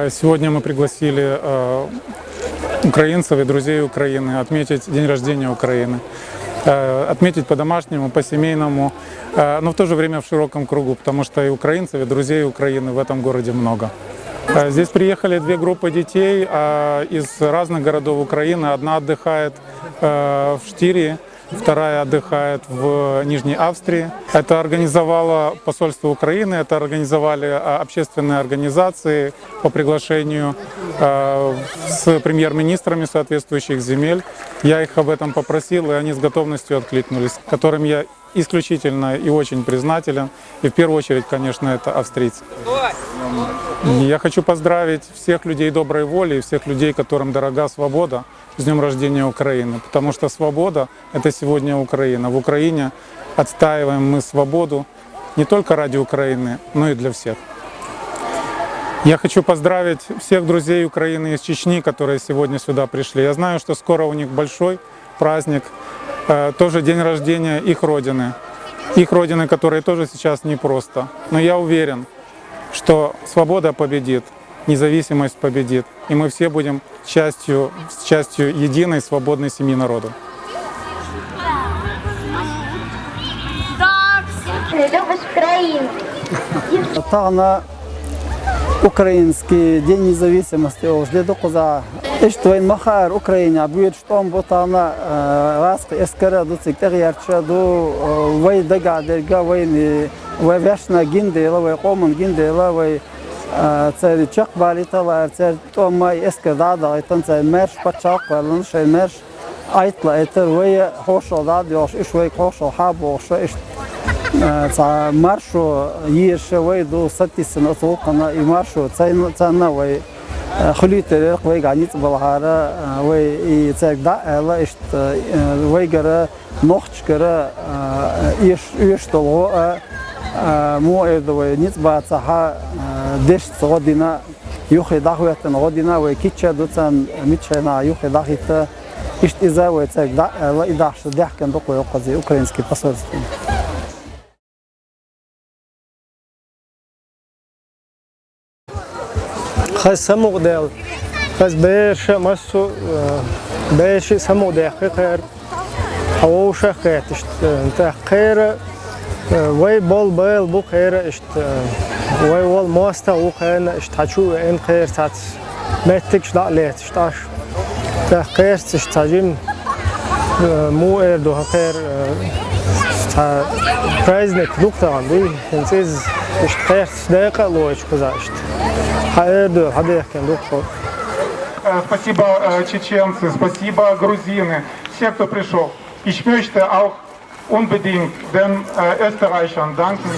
Сегодня мы пригласили украинцев и друзей Украины отметить день рождения Украины. Отметить по-домашнему, по-семейному, но в то же время в широком кругу, потому что и украинцев, и друзей Украины в этом городе много. Здесь приехали две группы детей из разных городов Украины. Одна отдыхает в Штирии, вторая отдыхает в Нижней Австрии. Это организовало посольство Украины, это организовали общественные организации по приглашению с премьер-министрами соответствующих земель. Я их об этом попросил, и они с готовностью откликнулись, которым я исключительно и очень признателен. И в первую очередь, конечно, это австрийцы. Я хочу поздравить всех людей доброй воли и всех людей, которым дорога свобода, с днем рождения Украины. Потому что свобода – это сегодня Украина. В Украине отстаиваем мы свободу не только ради Украины, но и для всех. Я хочу поздравить всех друзей Украины из Чечни, которые сегодня сюда пришли. Я знаю, что скоро у них большой праздник, тоже день рождения их родины, которой тоже сейчас непросто. Но я уверен, что свобода победит, независимость победит, и мы все будем частью единой свободной семьи народов. Любишь Украину? Украинский день независимости, ждет куза. Что in махар Украине будет что он вот она раск эскера до циктеряча до вой дага дерга вой вешна гиндела вой комон гиндела вой царь чак балитала царь то май эскера да это царь мерш пачак валун шей мерш айтла это вой хошо да дёш иш вой хошо хабо шо иш ца маршу еше вой до сатисна цокана и маршу цана вой خليت ويجا نيت بالهارة ويتساق دا لا إشت ويجرا نخش كرا إيش طلوع مو إذا ونيت بعدها دش صغدنا يخي داخوية نغدنا وكيتشا دوتان ميتشنا يخي داخيت إشت إذا ويتساق دا لا إذا عشت ده كان دقوا يقضي أوكرانسكي посольство. خاص سمودل خاص بيش مسو بيش سمودل خير حوش خيتشت انت خير وي بول بو خير اشت وي وال ماستا و خير اشت حشو ان خير سات متكش لا ليت اشتاش تا خير تشتاجم مو اردو خير تا برايزنك دكتور عندي انسيز اشت خير دقيقه لوش كذاشت Спасибо, чеченцы, спасибо, грузины, все, кто пришел. Ich möchte auch unbedingt den Österreichern danken.